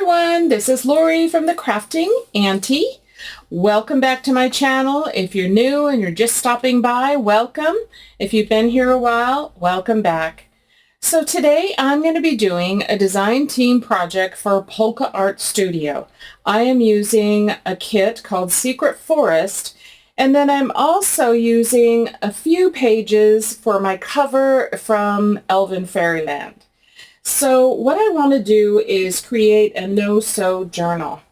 everyone, this is Lori from the Crafting Auntie. Welcome back to my channel. If you're new and you're just stopping by, welcome. If you've been here a while, welcome back. So today I'm going to be doing a design team project for Polka Art Studio. I am using a kit called Secret Forest, and then I'm also using a few pages for my cover from Elven Fairyland. So what I want to do is create a no-sew journal.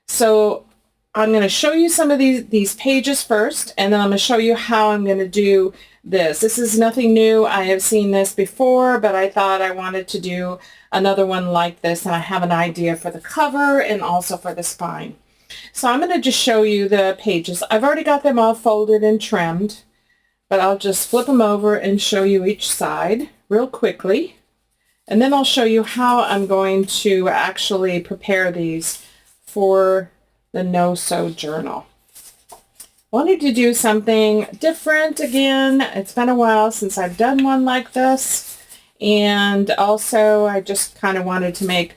So I'm going to show you some of these pages first, and then I'm going to show you how I'm going to do this. This is nothing new. I have seen this before, but I thought I wanted to do another one like this, and I have an idea for the cover and also for the spine. So I'm going to just show you the pages. I've already got them all folded and trimmed, but I'll just flip them over and show you each side real quickly. And then I'll show you how I'm going to actually prepare these for the no-sew journal. Wanted to do something different again. It's been a while since I've done one like this. And also I just kind of wanted to make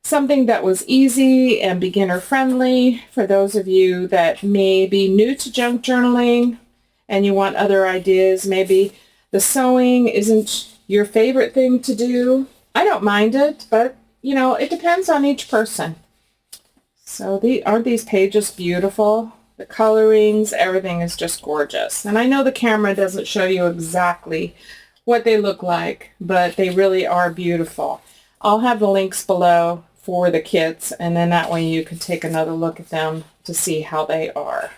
something that was easy and beginner friendly for those of you that may be new to junk journaling and you want other ideas. Maybe the sewing isn't your favorite thing to do. I don't mind it, but you know, it depends on each person. So aren't these pages beautiful? The colorings, everything is just gorgeous. And I know the camera doesn't show you exactly what they look like, but they really are beautiful. I'll have the links below for the kits, and then that way you can take another look at them to see how they are.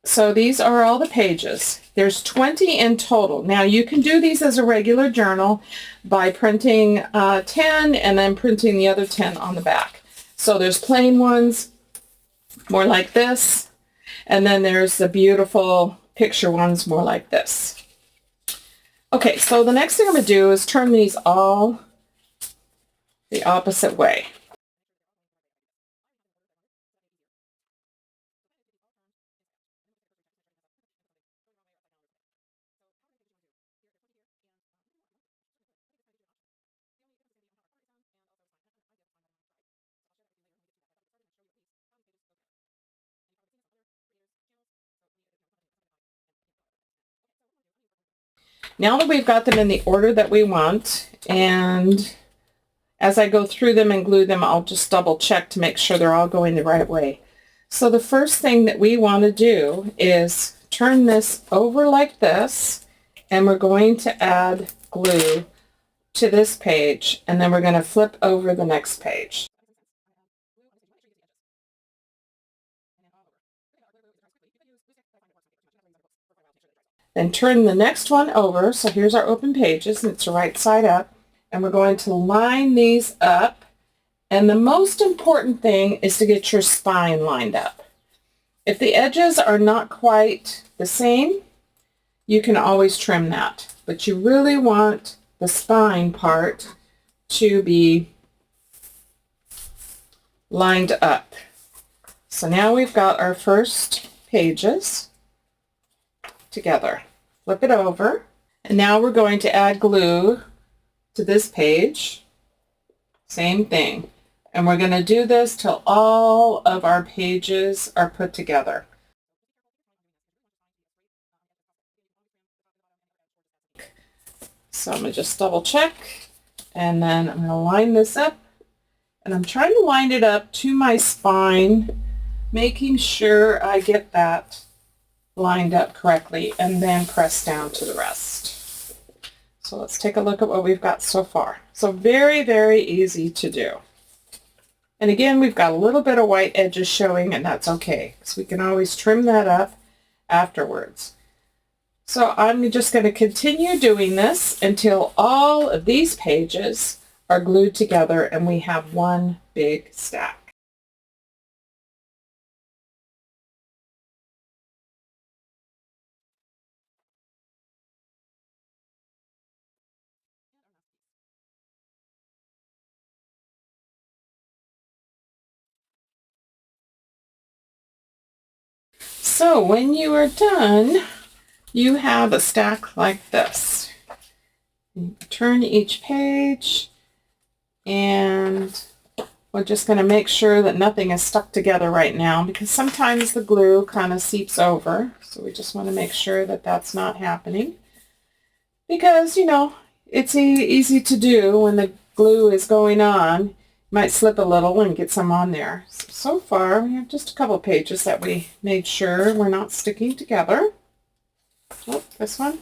So these are all the pages. There's 20 in total. Now you can do these as a regular journal by printing 10 and then printing the other 10 on the back. So there's plain ones, more like this, and then there's the beautiful picture ones, more like this. Okay, so the next thing I'm going to do is turn these all the opposite way. Now that we've got them in the order that we want, and as I go through them and glue them, I'll just double check to make sure they're all going the right way. So the first thing that we want to do is turn this over like this, and we're going to add glue to this page, and then we're going to flip over the next page. Then turn the next one over. So here's our open pages, and it's the right side up. And we're going to line these up. And the most important thing is to get your spine lined up. If the edges are not quite the same, you can always trim that. But you really want the spine part to be lined up. So now we've got our first pages together. Flip it over, and now we're going to add glue to this page. Same thing, and we're going to do this till all of our pages are put together. So I'm going to just double check, and then I'm going to line this up, and I'm trying to line it up to my spine, making sure I get that lined up correctly, and then press down to the rest. So let's take a look at what we've got so far. So very, very easy to do. And again, we've got a little bit of white edges showing, and that's okay, because we can always trim that up afterwards. So I'm just going to continue doing this until all of these pages are glued together and we have one big stack. So when you are done, you have a stack like this. You turn each page, and and we're just going to make sure that nothing is stuck together right now, because sometimes the glue kind of seeps over. So we just want to make sure that that's not happening, because, you know, it's easy to do when the glue is going on. You might slip a little and get some on there. So far, we have just a couple pages that we made sure we're not sticking together. Oh, this one.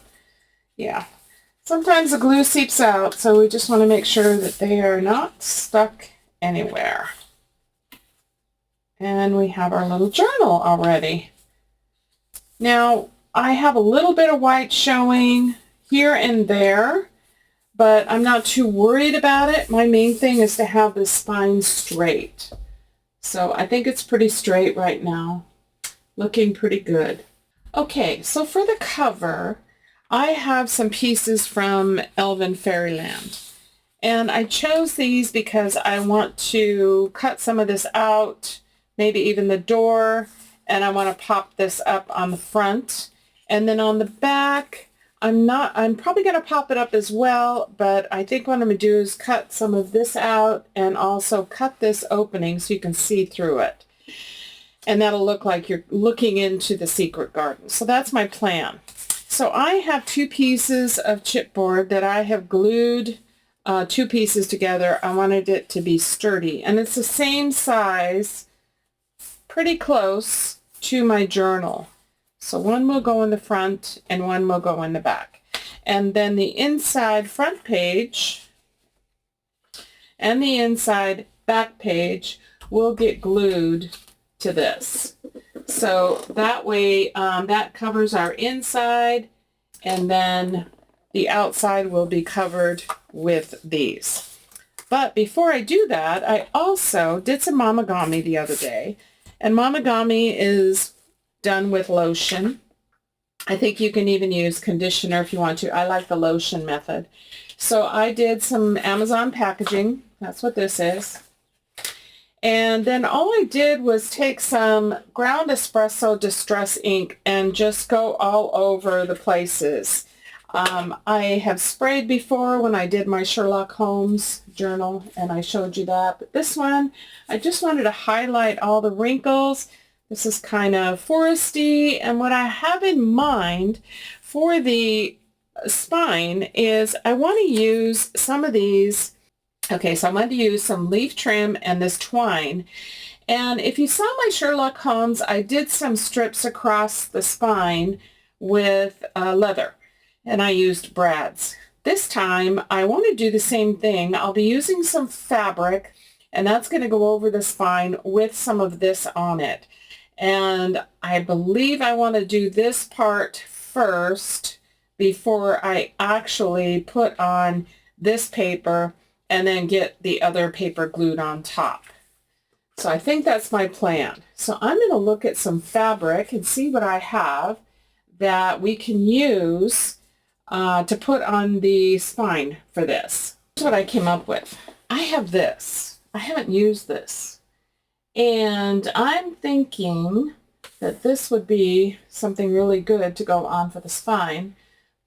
Yeah. Sometimes the glue seeps out, so we just want to make sure that they are not stuck anywhere. And we have our little journal already. Now, I have a little bit of white showing here and there, but I'm not too worried about it. My main thing is to have the spine straight. So I think it's pretty straight right now. Looking pretty good. Okay, so for the cover, I have some pieces from Elven Fairyland. And I chose these because I want to cut some of this out, maybe even the door, and I want to pop this up on the front. And then on the back, I'm probably going to pop it up as well, but I think what I'm going to do is cut some of this out and also cut this opening so you can see through it. And that'll look like you're looking into the secret garden. So that's my plan. So I have 2 pieces of chipboard that I have glued 2 pieces together. I wanted it to be sturdy, and it's the same size, pretty close to my journal. So one will go in the front and one will go in the back. And then the inside front page and the inside back page will get glued to this. So that way that covers our inside, and then the outside will be covered with these. But before I do that, I also did some mamagami the other day, and mamagami is done with lotion. I think you can even use conditioner if you want to. I like the lotion method. So I did some Amazon packaging. That's what this is. And then all I did was take some ground espresso distress ink and just go all over the places. I have sprayed before when I did my Sherlock Holmes journal, and I showed you that. But this one, I just wanted to highlight all the wrinkles. This is kind of foresty, and what I have in mind for the spine is I want to use some of these. Okay, so I'm going to use some leaf trim and this twine. And if you saw my Sherlock Holmes, I did some strips across the spine with leather, and I used brads. This time, I want to do the same thing. I'll be using some fabric, and that's going to go over the spine with some of this on it. And I believe I want to do this part first before I actually put on this paper and then get the other paper glued on top. So I think that's my plan. So I'm going to look at some fabric and see what I have that we can use to put on the spine for this. Here's what I came up with. I have this. I haven't used this. And I'm thinking that this would be something really good to go on for the spine.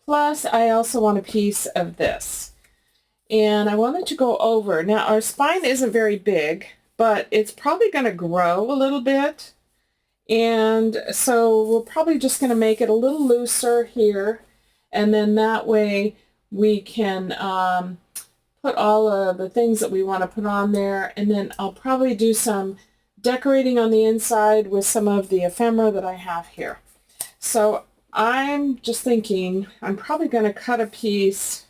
Plus, I also want a piece of this. And I wanted to go over. Now, our spine isn't very big, but it's probably going to grow a little bit. And so we're probably just going to make it a little looser here. And then that way we can put all of the things that we want to put on there. And then I'll probably do some decorating on the inside with some of the ephemera that I have here. So I'm just thinking I'm probably going to cut a piece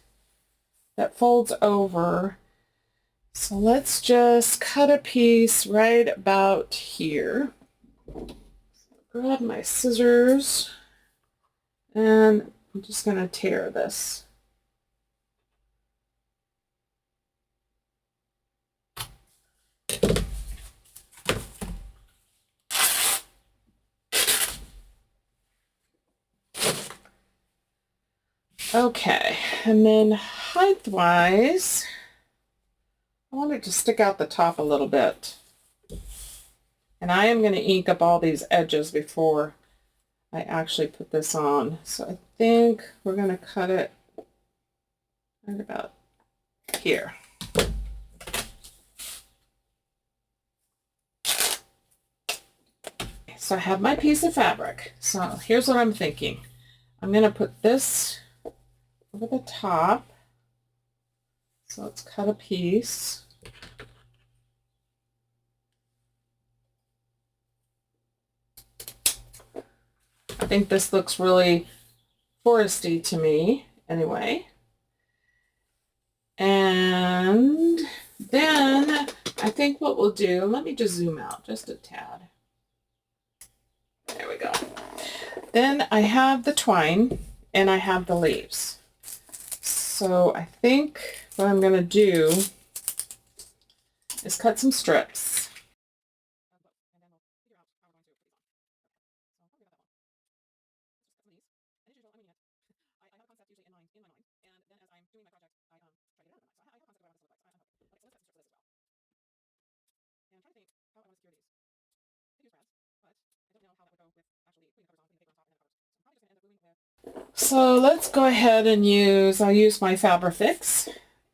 that folds over. So let's just cut a piece right about here. Grab my scissors, and I'm just going to tear this. Okay, and then height-wise, I want it to stick out the top a little bit. And I am going to ink up all these edges before I actually put this on. So I think we're going to cut it right about here. so I have my piece of fabric. So here's what I'm thinking. I'm going to put this over the top. So let's cut a piece. I think this looks really foresty to me anyway. And then I think what we'll do, let me just zoom out just a tad. There we go. Then I have the twine and I have the leaves. So I think what I'm going to do is cut some strips. So let's go ahead and I'll use my Fabrifix,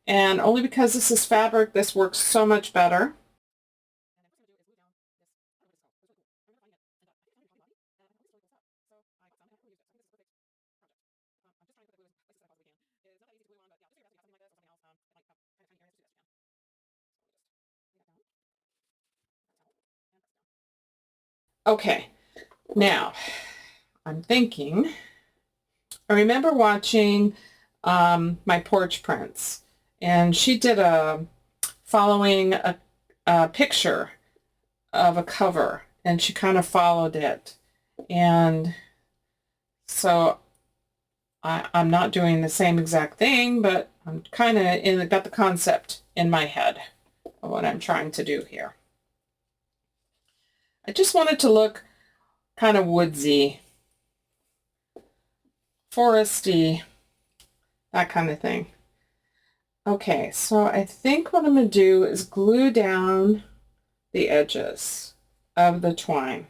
and only because this is fabric, this works so much better. Okay, now I'm thinking, I remember watching my porch prints, and she did following a picture of a cover, and she kind of followed it. And so I'm not doing the same exact thing, but I'm kind of got the concept in my head of what I'm trying to do here. I just want it to look kind of woodsy, foresty, that kind of thing. Okay, so I think what I'm going to do is glue down the edges of the twine.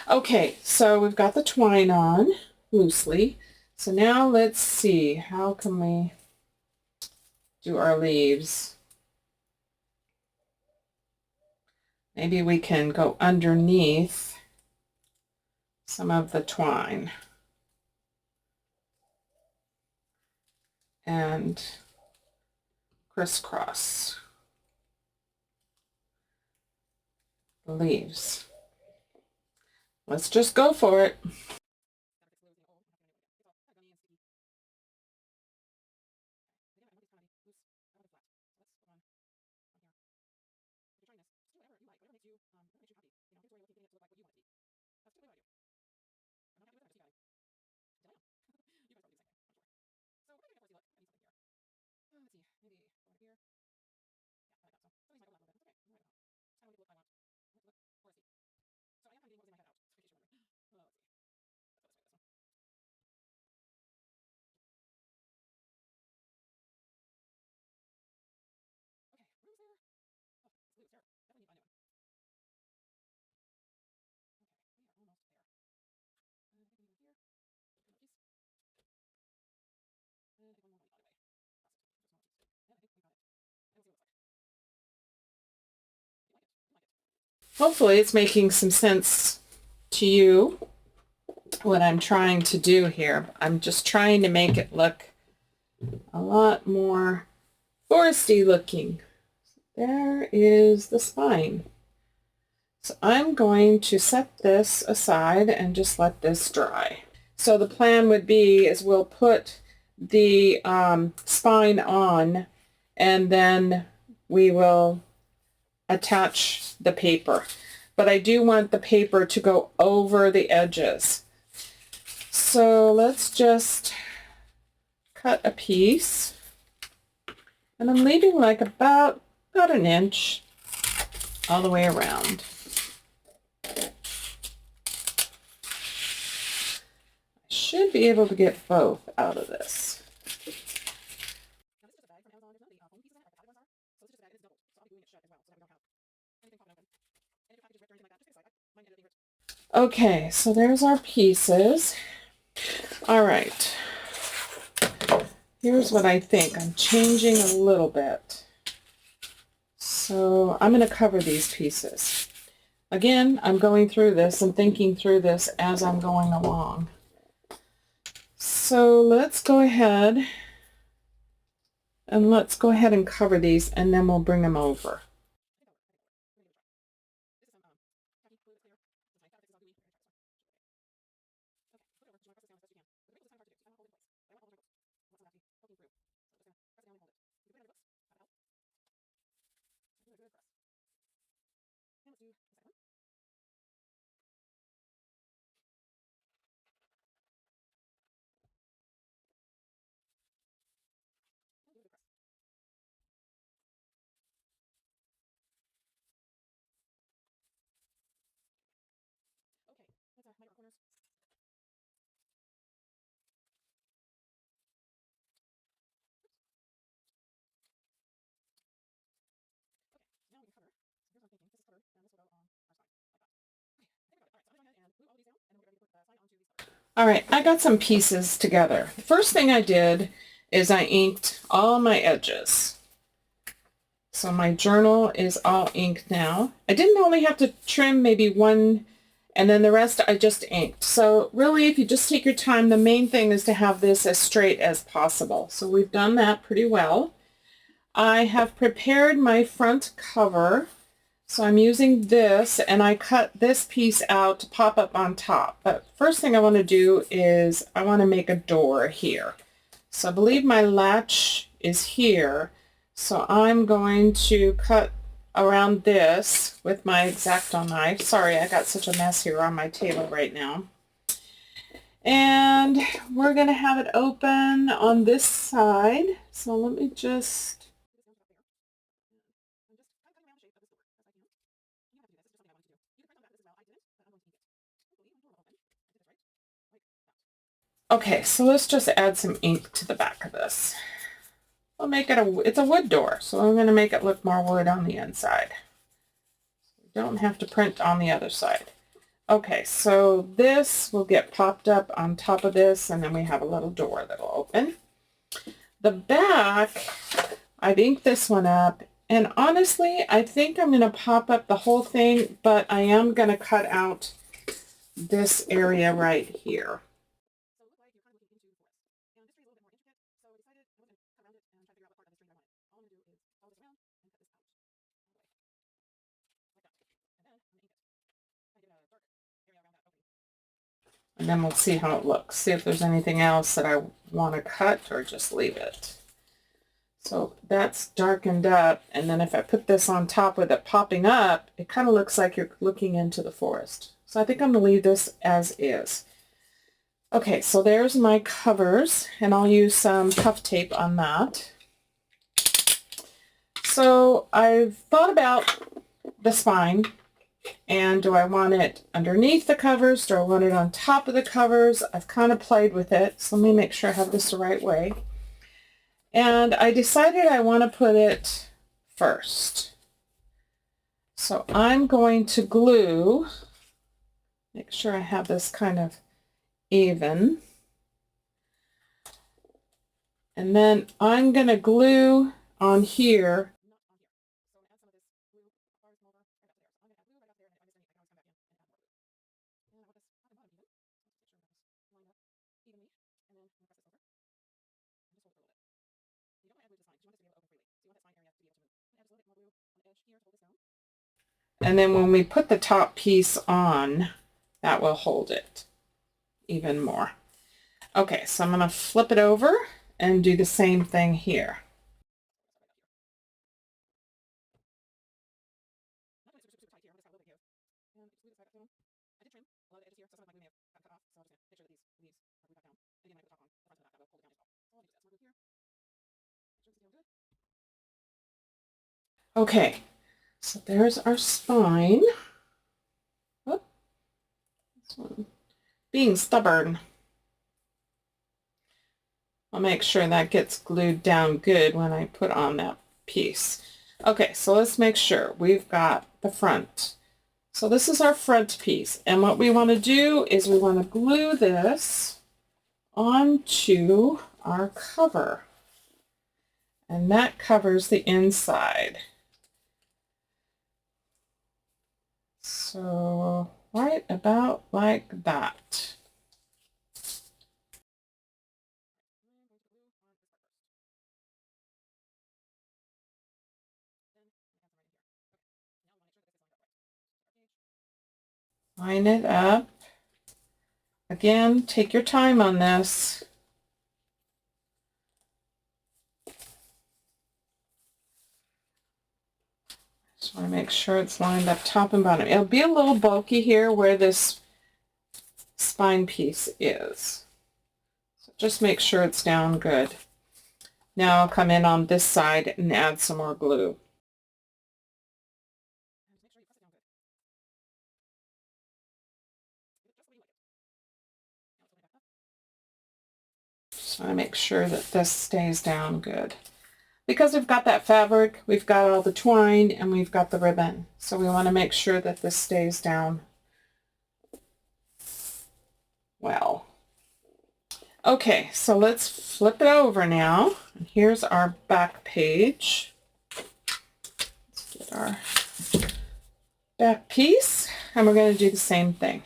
Okay, so we've got the twine on loosely. So now let's see, how can we do our leaves? Maybe we can go underneath some of the twine and crisscross the leaves. Let's just go for it. Hopefully it's making some sense to you what I'm trying to do here. I'm just trying to make it look a lot more foresty looking. There is the spine. So I'm going to set this aside and just let this dry. So the plan would be is we'll put the spine on, and then we will attach the paper. But I do want the paper to go over the edges. So let's just cut a piece, and I'm leaving like about an inch all the way around. I should be able to get both out of this. Okay, so there's our pieces. All right. Here's what I think. I'm changing a little bit. So I'm going to cover these pieces. Again, I'm going through this and thinking through this as I'm going along. So let's go ahead and cover these, and then we'll bring them over. All right, I got some pieces together. The first thing I did is I inked all my edges. So my journal is all inked now. I didn't only have to trim maybe one, and then the rest I just inked. So really, if you just take your time, the main thing is to have this as straight as possible. So we've done that pretty well. I have prepared my front cover. So I'm using this, and I cut this piece out to pop up on top. But first thing I want to do is I want to make a door here. So I believe my latch is here. So I'm going to cut around this with my X-Acto knife. Sorry, I got such a mess here on my table right now. And we're going to have it open on this side. So let me just... Okay, so let's just add some ink to the back of this. We'll make it it's a wood door, so I'm going to make it look more wood on the inside. You don't have to print on the other side. Okay, so this will get popped up on top of this, and then we have a little door that will open. The back, I've inked this one up, and honestly, I think I'm going to pop up the whole thing, but I am going to cut out this area right here. And then we'll see how it looks. See if there's anything else that I want to cut or just leave it. So that's darkened up. And then if I put this on top with it popping up, it kind of looks like you're looking into the forest. So I think I'm going to leave this as is. Okay, so there's my covers, and I'll use some puff tape on that. So I've thought about the spine. And do I want it underneath the covers? Do I want it on top of the covers? I've kind of played with it, so let me make sure I have this the right way. And I decided I want to put it first. So I'm going to glue, make sure I have this kind of even. And then I'm going to glue on here. And then when we put the top piece on, that will hold it even more. Okay, so I'm going to flip it over and do the same thing here. Okay, so there's our spine. Oh, this one being stubborn. I'll make sure that gets glued down good when I put on that piece. Okay, so let's make sure we've got the front. So this is our front piece, and what we want to do is we want to glue this onto our cover, and that covers the inside. So right about like that. Line it up. Again, take your time on this. Just want to make sure it's lined up top and bottom. It'll be a little bulky here where this spine piece is. So just make sure it's down good. Now I'll come in on this side and add some more glue. Just want to make sure that this stays down good. Because we've got that fabric, we've got all the twine, and we've got the ribbon. So we want to make sure that this stays down well. Okay, so let's flip it over now. And here's our back page. Let's get our back piece, and we're going to do the same thing.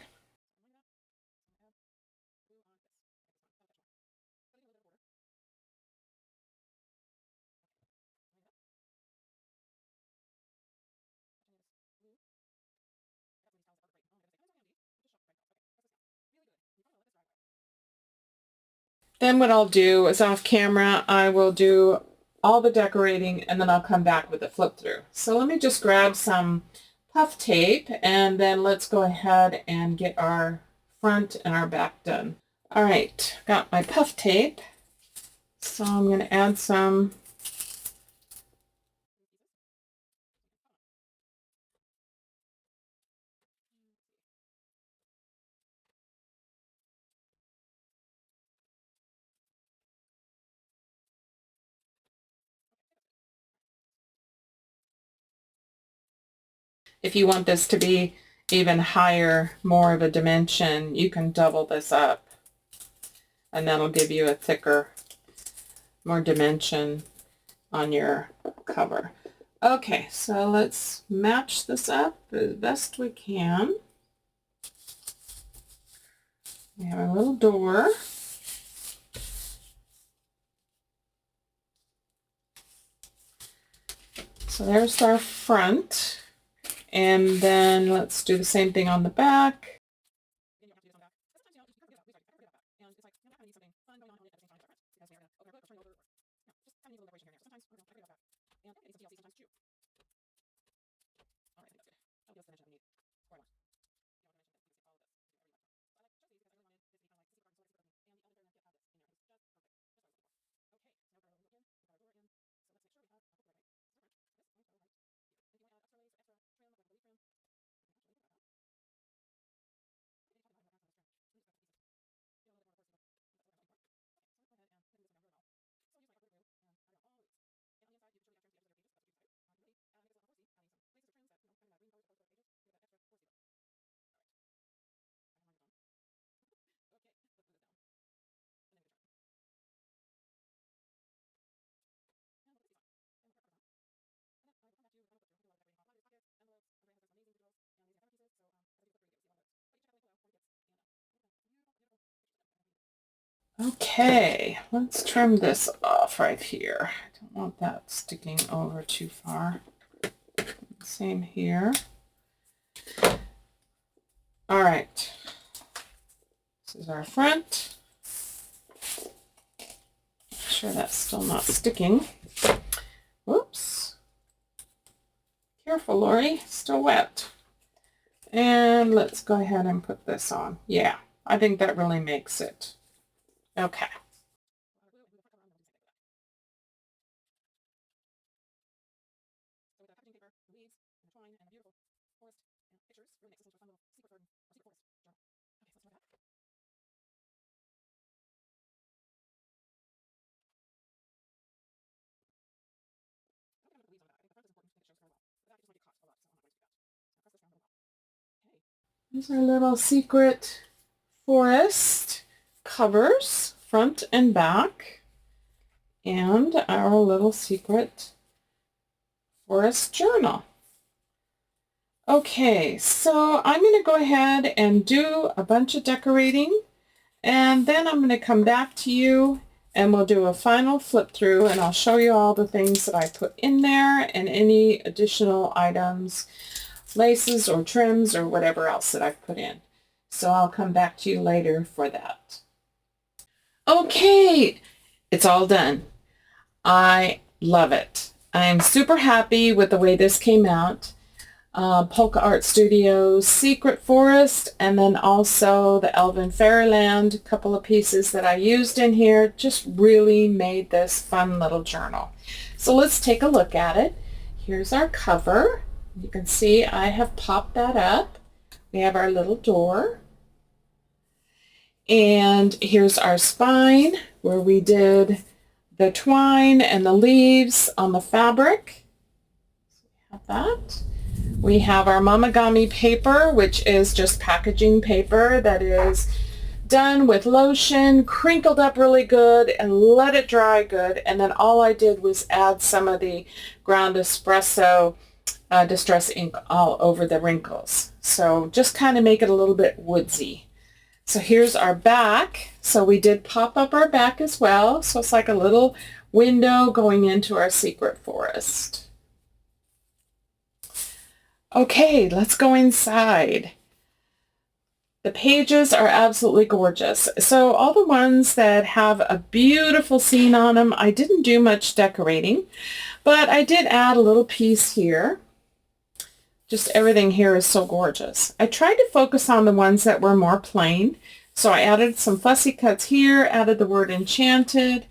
Then what I'll do is off camera, I will do all the decorating and then I'll come back with a flip through. So let me just grab some puff tape and then let's go ahead and get our front and our back done. All right, got my puff tape. So I'm going to add some. If you want this to be even higher, more of a dimension, you can double this up and that'll give you a thicker, more dimension on your cover. Okay, so let's match this up as best we can. We have a little door. So there's our front. And then let's do the same thing on the back. Okay, let's trim this off right here. I don't want that sticking over too far. Same here. All right. This is our front. Make sure that's still not sticking. Whoops. Careful, Lori. Still wet. And let's go ahead and put this on. Yeah, I think that really makes it. Okay. Here's our little secret forest covers, front and back, and our little secret forest journal. Okay, so I'm going to go ahead and do a bunch of decorating, and then I'm going to come back to you and we'll do a final flip through, and I'll show you all the things that I put in there and any additional items, laces or trims or whatever else that I've put in. So I'll come back to you later for that. Okay, it's all done. I love it. I'm super happy with the way this came out. Polka Art Studios Secret Forest, and then also the Elven Fairyland, a couple of pieces that I used in here, just really made this fun little journal. So let's take a look at it. Here's our cover. You can see I have popped that up. We have our little door. And here's our spine where we did the twine and the leaves on the fabric. So we have that. We have our mamagami paper, which is just packaging paper that is done with lotion, crinkled up really good, and let it dry good. And then all I did was add some of the ground espresso distress ink all over the wrinkles. So just kind of make it a little bit woodsy. So here's our back. So we did pop up our back as well. So it's like a little window going into our secret forest. Okay, let's go inside. The pages are absolutely gorgeous. So all the ones that have a beautiful scene on them, I didn't do much decorating, but I did add a little piece here. Just everything here is so gorgeous. I tried to focus on the ones that were more plain. So I added some fussy cuts here, added the word enchanted,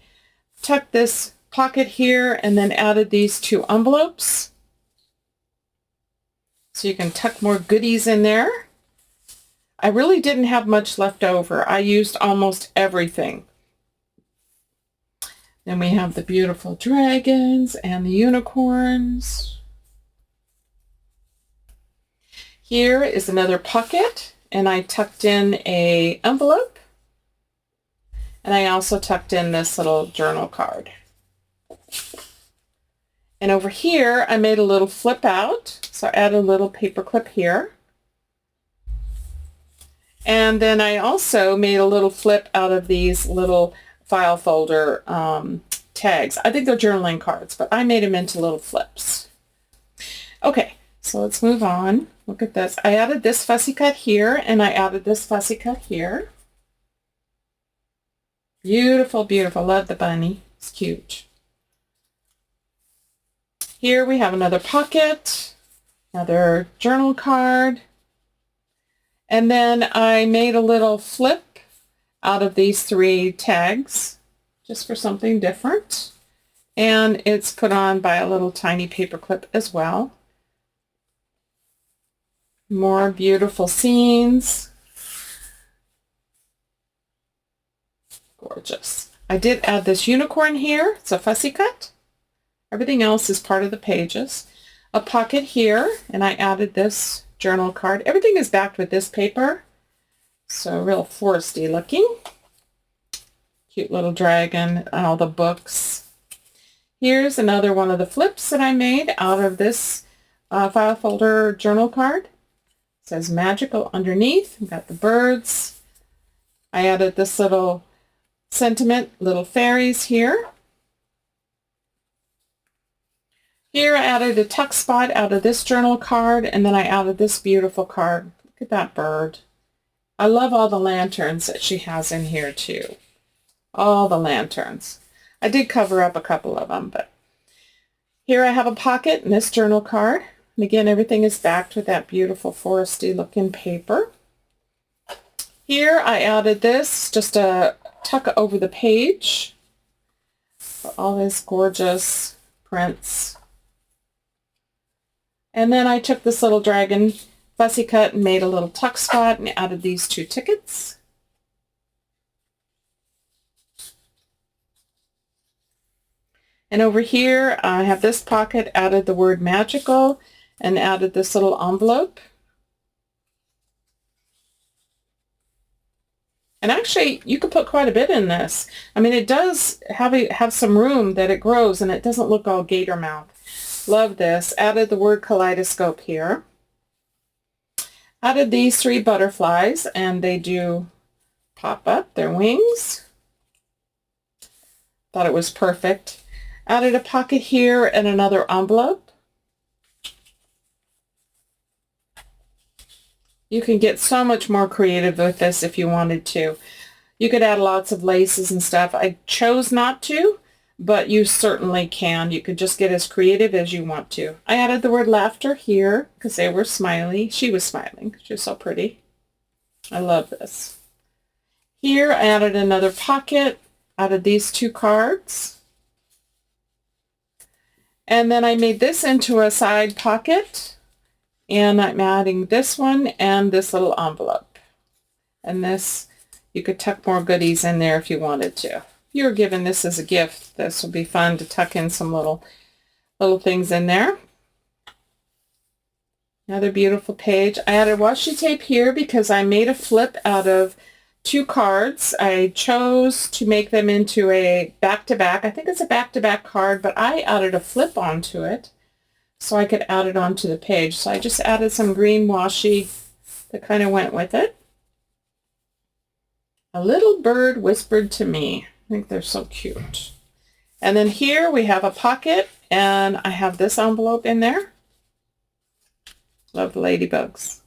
tucked this pocket here, and then added these two envelopes. So you can tuck more goodies in there. I really didn't have much left over. I used almost everything. Then we have the beautiful dragons and the unicorns. Here is another pocket, and I tucked in an envelope. And I also tucked in this little journal card. And over here, I made a little flip out. So I added a little paper clip here. And then I also made a little flip out of these little file folder tags. I think they're journaling cards, but I made them into little flips. Okay, so let's move on. Look at this. I added this fussy cut here, and I added this fussy cut here. Beautiful, beautiful. Love the bunny. It's cute. Here we have another pocket, another journal card, and then I made a little flip out of these three tags just for something different, and it's put on by a little tiny paper clip as well. More beautiful scenes. Gorgeous. I did add this unicorn here. It's a fussy cut. Everything else is part of the pages. A pocket here, and I added this journal card. Everything is backed with this paper, so real foresty looking. Cute little dragon and all the books. Here's another one of the flips that I made out of this file folder journal card. It says magical underneath. We've got the birds. I added this little sentiment, little fairies here. Here I added a tuck spot out of this journal card, and then I added this beautiful card. Look at that bird. I love all the lanterns that she has in here too. All the lanterns. I did cover up a couple of them, but here I have a pocket in this journal card. And again, everything is backed with that beautiful foresty looking paper. Here I added this, just a tuck over the page for all this gorgeous prints. And then I took this little dragon fussy cut and made a little tuck spot and added these 2 tickets. And over here I have this pocket, added the word magical and added this little envelope. And actually you could put quite a bit in this. I mean, it does have some room that it grows and it doesn't look all gator mouth. Love this. Added the word kaleidoscope here. Added these 3 butterflies, and they do pop up their wings. Thought it was perfect. Added a pocket here and another envelope. You can get so much more creative with this if you wanted to. You could add lots of laces and stuff. I chose not to, but you certainly can. You could just get as creative as you want to. I added the word laughter here because they were smiley. She was smiling. She was so pretty. I love this. Here I added another pocket, added these 2 cards. And then I made this into a side pocket. And I'm adding this one and this little envelope. And this, you could tuck more goodies in there if you wanted to. You're given this as a gift. This will be fun to tuck in some little things in there. Another beautiful page. I added washi tape here because I made a flip out of 2 cards. I chose to make them into a back-to-back. I think it's a back-to-back card, but I added a flip onto it so I could add it onto the page. So I just added some green washi that kind of went with it. A little bird whispered to me. I think they're so cute. And then here we have a pocket, and I have this envelope in there. Love the ladybugs.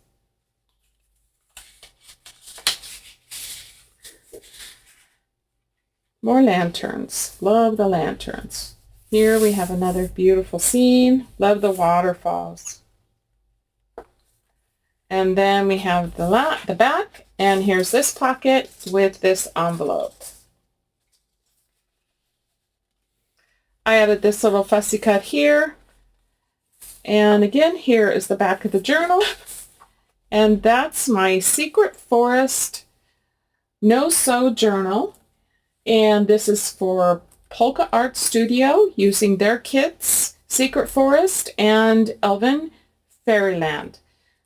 More lanterns. Love the lanterns. Here we have another beautiful scene. Love the waterfalls. And then we have the back, and here's this pocket with this envelope. I added this little fussy cut here. And again, here is the back of the journal. And that's my Secret Forest no-sew journal. And this is for Polka Art Studio using their kits, Secret Forest and Elven Fairyland.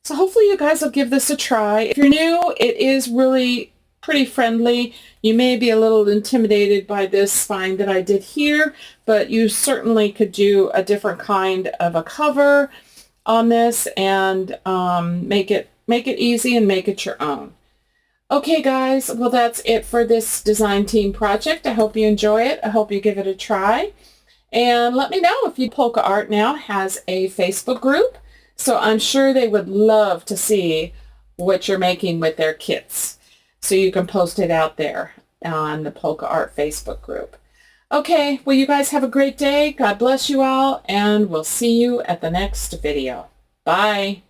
So hopefully you guys will give this a try. If you're new, it is really pretty friendly. You may be a little intimidated by this spine that I did here, but you certainly could do a different kind of a cover on this and make it easy and make it your own. Okay guys, well that's it for this design team project. I hope you enjoy it. I hope you give it a try. And let me know if Polka Art now has a Facebook group. So I'm sure they would love to see what you're making with their kits. So you can post it out there on the Polka Art Facebook group. Okay, well you guys have a great day. God bless you all, and we'll see you at the next video. Bye.